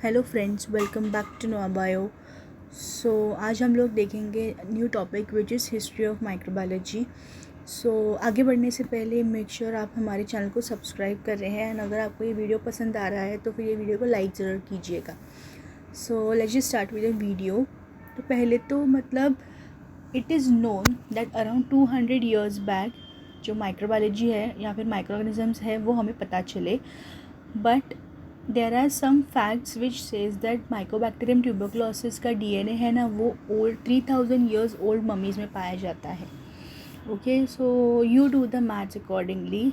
Hello friends, welcome back to Noa Bio. So आज हम लोग देखेंगे new topic which is history of microbiology. So आगे बढ़ने से पहले मेक श्योर आप हमारे चैनल को सब्सक्राइब कर रहे हैं एंड अगर आपको ये वीडियो पसंद आ रहा है तो फिर ये वीडियो को लाइक ज़रूर कीजिएगा। So let's just start with the video. तो पहले तो मतलब it is known that around 200 years back जो माइक्रोबायोलॉजी है या फिर माइक्रो ऑर्गेनिजम्स है वो हमें पता चले, but there are some facts which says that mycobacterium tuberculosis का डीएनए है ना वो ओल्ड 3000 ईयर्स ओल्ड ममीज़ में पाया जाता है। Okay, so you do the maths accordingly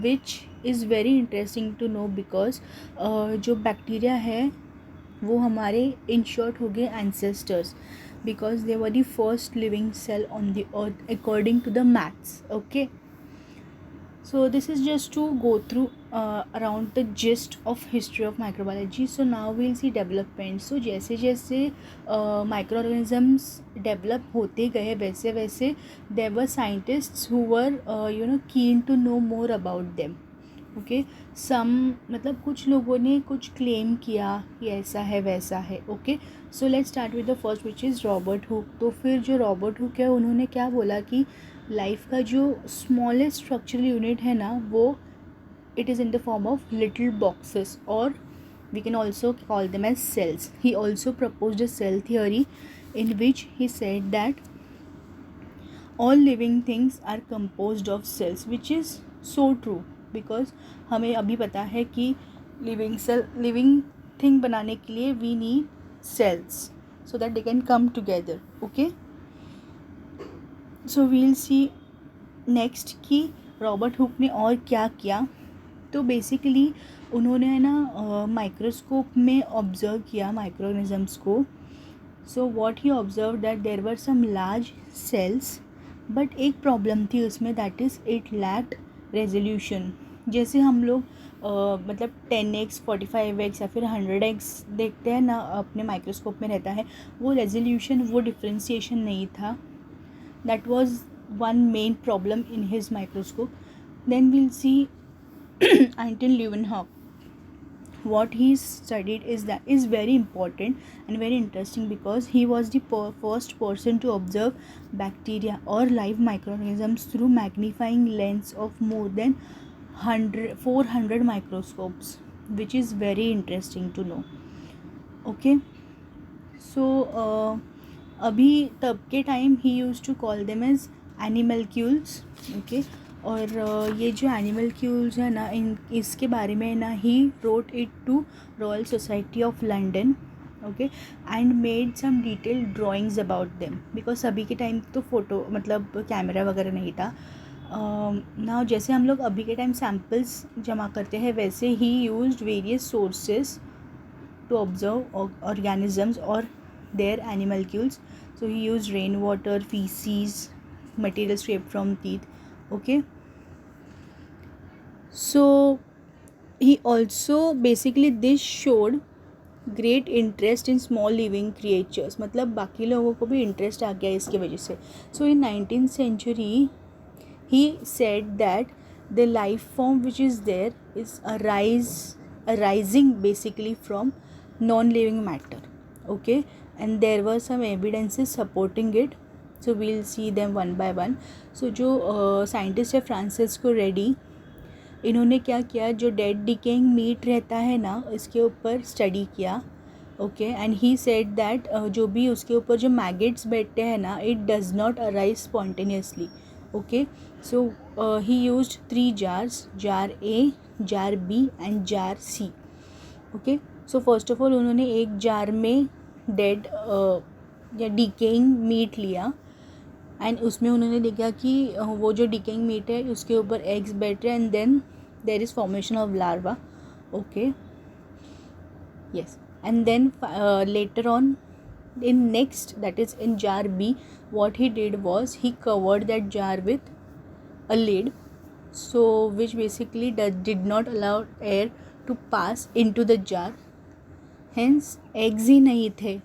which is very interesting to know because जो बैक्टीरिया है वो हमारे इन शॉर्ट हो गए ancestors because they were the first living cell on the earth according to the maths. Okay, so this is just to go through around the gist of history of microbiology. So now we'll see development. So जैसे जैसे microorganisms develop होते गए वैसे वैसे there were scientists who were keen to know more about them. Okay, some मतलब कुछ लोगों ने कुछ क्लेम किया कि ऐसा है वैसा है। Okay, so let's start with the first which is Robert Hooke. तो फिर जो रॉबर्ट हुक है उन्होंने क्या बोला कि लाइफ का जो स्मॉलेस्ट स्ट्रक्चरल यूनिट है ना वो it is in the form of little boxes और we can also call them as cells. He also proposed a cell theory in which he said that all living things are composed of cells, which is so true because हमें अभी पता है कि living thing बनाने के लिए we need cells so that they can come together. Okay, so we'll see next कि Robert Hooke ने और क्या किया। तो बेसिकली उन्होंने है ना माइक्रोस्कोप में ऑब्जर्व किया माइक्रो ऑर्गेनिजम्स को। So what he observe that there were some large cells but एक प्रॉब्लम थी उसमें, that is it lacked resolution. जैसे हम लोग मतलब 10x 45x या फिर 100x देखते हैं ना अपने माइक्रोस्कोप में रहता है, वो रेजोल्यूशन वो डिफ्रेंसिएशन नहीं था। That was one main problem in his microscope. Then we'll see Anton Leeuwenhoek. What he studied is very important and very interesting because he was the first person to observe bacteria or live microorganisms through magnifying lens of more than 400 microscopes, which is very interesting to know. Okay, so अभी तब के time he used to call them as animalcules. Okay, और ये जो एनिमलक्यूल्स है ना इसके बारे में ना he wrote it to royal society of London. Okay, and made some detailed drawings about them because अभी के टाइम तो फोटो मतलब कैमरा वगैरह नहीं था ना। जैसे हम लोग अभी के टाइम सैम्पल्स जमा करते हैं वैसे ही used various sources to observe organisms और their animalcules. So he used rain water, faeces, material scraped from teeth. Okay, so he also basically this showed great interest in small living creatures. मतलब बाकी लोगों को भी interest आ गया इसके वजह से. So in 19th century he said that the life form which is there is arising basically from non-living matter. Okay, and there were some evidences supporting it. So we'll see them one by one. So जो scientist है Francisco ready, इन्होंने क्या किया, जो dead decaying meet रहता है ना इसके ऊपर स्टडी किया. Okay, and he said that जो भी उसके ऊपर जो मैगेट्स बैठते हैं ना it does not arise spontaneously. Okay, so he used 3 jars, jar A, jar B and jar C. Okay, so first of all उन्होंने एक जार में डेड या डिकेइंग मीट लिया एंड उसमें उन्होंने देखा कि वो जो डिकेइंग मीट है उसके ऊपर एग्स बैठ रहे हैं and then there is formation of larva. Okay, yes, and then later on in next, that is in jar B, what he did was he covered that jar with a lid, so which basically did not allow air to pass into the jar. Hence eggs ही नहीं थे,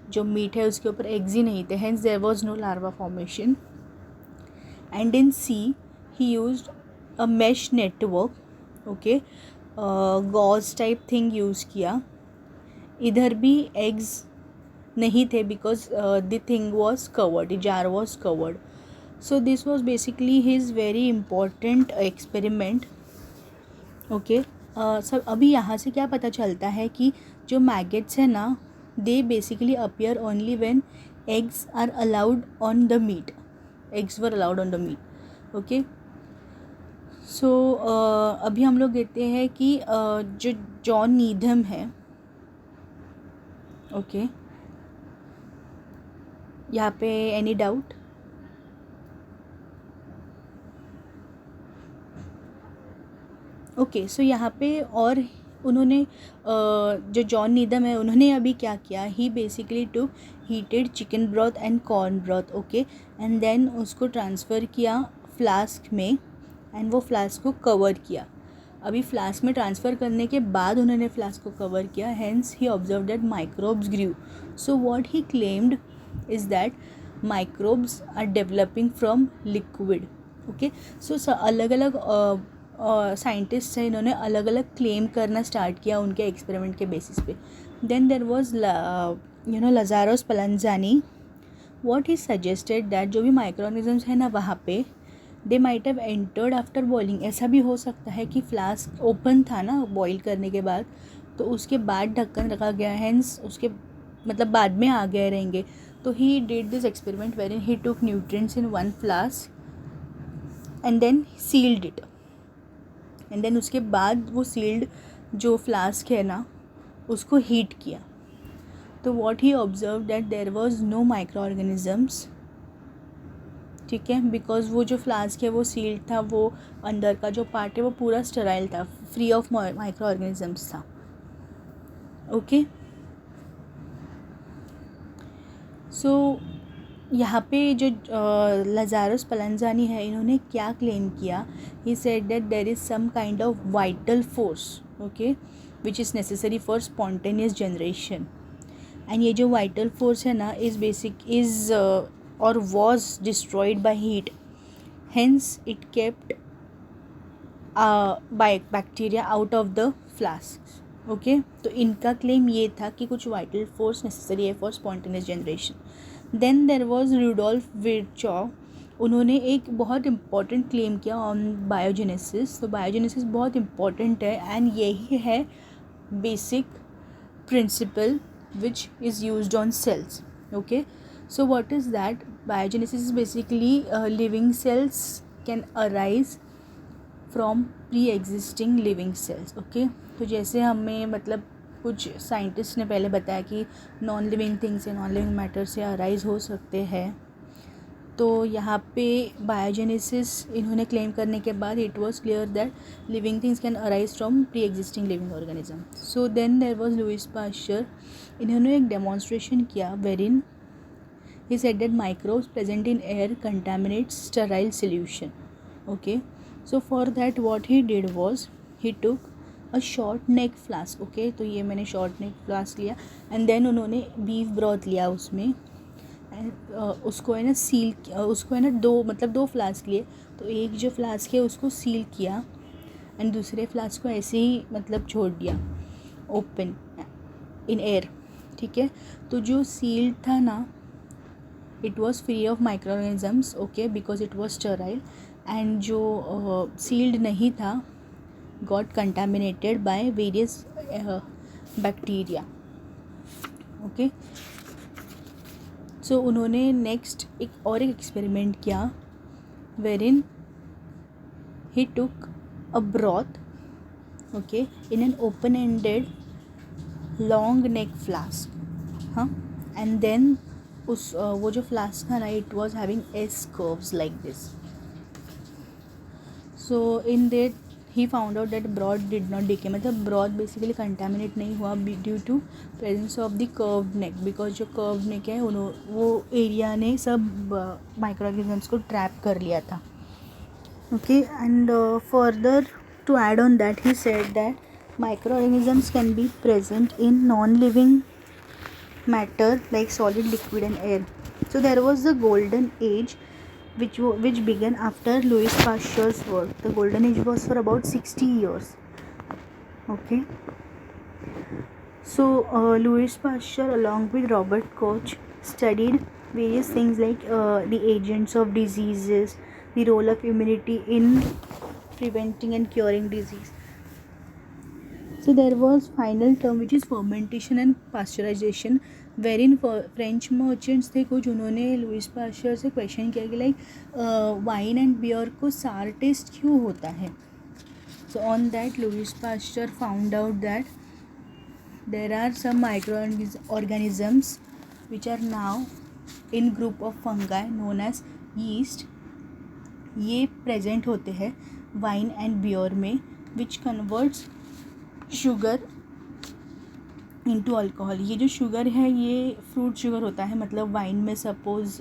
जो meet है उसके ऊपर eggs ही नहीं थे. Hence there was no larva formation. And in C he used a mesh network. Okay, gauze type thing use किया इधर भी एग्स नहीं थे because the thing was covered, the jar was covered. So this was basically his very important experiment. Okay, सब अभी यहाँ से क्या पता चलता है कि जो मैगेट्स है ना, they basically appear only when eggs are allowed on the meat. Eggs were allowed on the meat. Okay, so अभी हम लोग देखते हैं कि जो जॉन नीधम है, ओके, यहाँ पे एनी डाउट? ओके, सो यहाँ पे और उन्होंने जो जॉन नीदम है उन्होंने अभी क्या किया, he basically to heated chicken broth and corn broth. Okay, and then उसको ट्रांसफ़र किया फ्लास्क में एंड वो फ्लास्क को कवर किया. अभी फ्लास्क में ट्रांसफ़र करने के बाद उन्होंने फ्लास्क को कवर किया. Hence he observe that microbes grew. So what he claimed is that microbes are developing from liquid. Okay, so अलग अलग साइंटिस्ट हैं, इन्होंने अलग अलग क्लेम करना स्टार्ट किया उनके एक्सपेरिमेंट के बेसिस पे. Then there was Lazzaro Spallanzani. What he suggested that जो भी माइक्रो ऑर्गेनिजम्स हैं ना वहाँ पे, they might have entered after boiling. ऐसा भी हो सकता है कि फ्लास्क ओपन था ना बॉईल करने के बाद, तो उसके बाद ढक्कन रखा गया, हैंस उसके मतलब बाद में आ गए रहेंगे. तो he did this experiment where in he took nutrients in one flask and then sealed it. And then उसके बाद वो सील्ड जो फ्लास्क है ना उसको हीट किया. तो what he observe that there was no microorganisms. ठीक है, बिकॉज वो जो फ्लास्क है वो सील्ड था, वो अंदर का जो पार्ट है वो पूरा स्टेराइल था, फ्री ऑफ माइक्रो ऑर्गेनिजम्स था. ओके, सो यहाँ पे जो लज़ारो स्पलेंज़ानी है, इन्होंने क्या क्लेम किया, he said that there is some kind of vital force, okay, which is necessary for spontaneous generation. And ये जो वाइटल फोर्स है ना is or was destroyed by heat. Hence it kept bacteria out of the flask. Okay, तो इनका claim ये था कि कुछ वाइटल फोर्स नेसेसरी है for spontaneous generation. Then there was Rudolf Virchow. उन्होंने एक बहुत इम्पॉर्टेंट क्लेम किया ऑन बायोजेनेसिस. तो बायोजेनेसिस बहुत इम्पॉर्टेंट है एंड यही है basic principle which is used on cells. Okay, so what is that? Biogenesis is basically living cells can arise from pre existing living cells. Okay, तो जैसे हमें मतलब कुछ साइंटिस्ट ने पहले बताया कि नॉन लिविंग थिंग्स से, नॉन लिविंग मैटर से अराइज हो सकते हैं, तो यहाँ पे बायोजेनेसिस इन्होंने क्लेम करने के बाद it was clear that living things can arise from pre existing living organism. So then there was Louis Pasteur. इन्होंने एक डेमोन्स्ट्रेशन किया wherein he said that microbes present in air contaminates sterile solution. Okay, so for that what he did was he took a short neck flask. Okay, तो ये मैंने short neck flask लिया and then उन्होंने beef broth लिया उसमें and उसको है ना सील, उसको है ना दो फ्लास्क लिए. तो एक जो फ्लास्क है उसको सील किया एंड दूसरे फ्लास्क को ऐसे ही मतलब छोड़ दिया ओपन इन एयर. ठीक है, तो जो सील्ड था ना it was free of micro organisms. Okay, because it was sterile. And जो सील्ड नहीं था got contaminated by various bacteria. Okay, so उन्होंने नेक्स्ट एक और एक्सपेरिमेंट किया wherein he took a broth, okay, in an open ended long neck flask. हाँ, and then उस वो जो फ्लास्क था ना it was having S curves like this. So in that he found out that broth did not decay. मतलब broth basically contaminate नहीं हुआ due to presence of the curved neck. Because जो curved neck है वो area ने सब micro organisms को trap कर लिया था. Okay, and further to add on that he said that microorganisms can be present in non living matter like solid, liquid and air. So there was the golden age which began after Louis Pasteur's work. The golden age was for about 60 years. Okay, So, Louis Pasteur, along with Robert Koch, studied various things like the agents of diseases, the role of immunity in preventing and curing disease. So, there was final term which is fermentation and pasteurization, wherein French merchants थे कुछ, उन्होंने Louis Pasteur से question किया कि like wine and beer को सार test क्यों होता है. So, on that, Louis Pasteur found out that there are some microorganisms which are now in group of fungi known as yeast. ये प्रेजेंट होते हैं वाइन एंड बियर में, which converts sugar into alcohol. ये जो sugar है ये fruit sugar होता है, मतलब वाइन में सपोज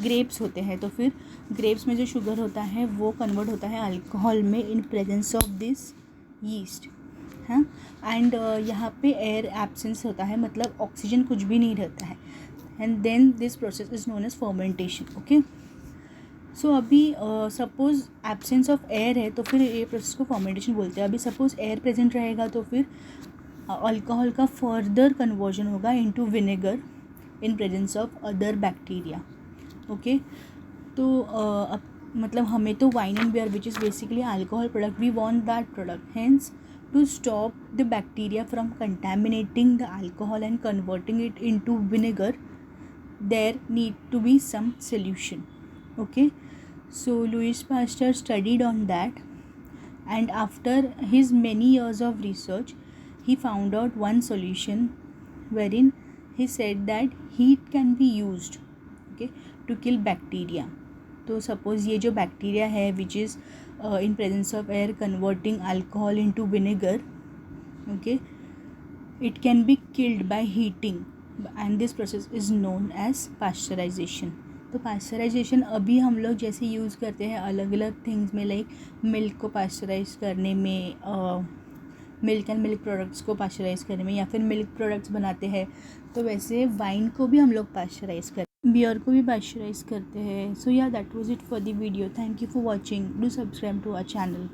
ग्रेप्स होते हैं तो फिर ग्रेप्स में जो शुगर होता है वो कन्वर्ट होता है अल्कोहल में इन प्रेजेंस ऑफ दिस यीस्ट. हाँ, एंड यहाँ पे एयर एब्सेंस होता है, मतलब ऑक्सीजन कुछ भी नहीं रहता है, and then this process is known as fermentation. Okay, so अभी सपोज एब्सेंस ऑफ एयर है तो फिर ये प्रोसेस को फर्मेंटेशन बोलते हैं. अभी सपोज एयर प्रेजेंट रहेगा तो फिर अल्कोहल का फर्दर कन्वर्जन होगा into vinegar in presence of other bacteria. Okay, तो अब मतलब हमें तो wine and beer which is basically alcohol product, we want that product. Hence to stop the bacteria from contaminating the alcohol and converting it into vinegar, there need to be some solution. Okay, so Louis Pasteur studied on that, and after his many years of research he found out one solution wherein he said that heat can be used, okay, to kill bacteria. तो suppose ये जो bacteria है which is in presence of air converting alcohol into vinegar, okay, it can be killed by heating, and this process is known as pasteurization. तो pasteurisation अभी हम लोग जैसे use करते हैं अलग अलग थिंग्स में, लाइक मिल्क को पास्चराइज करने में, मिल्क एंड मिल्क प्रोडक्ट्स को पास्चराइज करने में, या फिर मिल्क प्रोडक्ट्स बनाते हैं, तो वैसे वाइन को भी हम लोग पास्चराइज करते हैं, बियर को भी पास्चराइज करते हैं. So yeah that was it for the video. Thank you for watching. Do subscribe to our channel.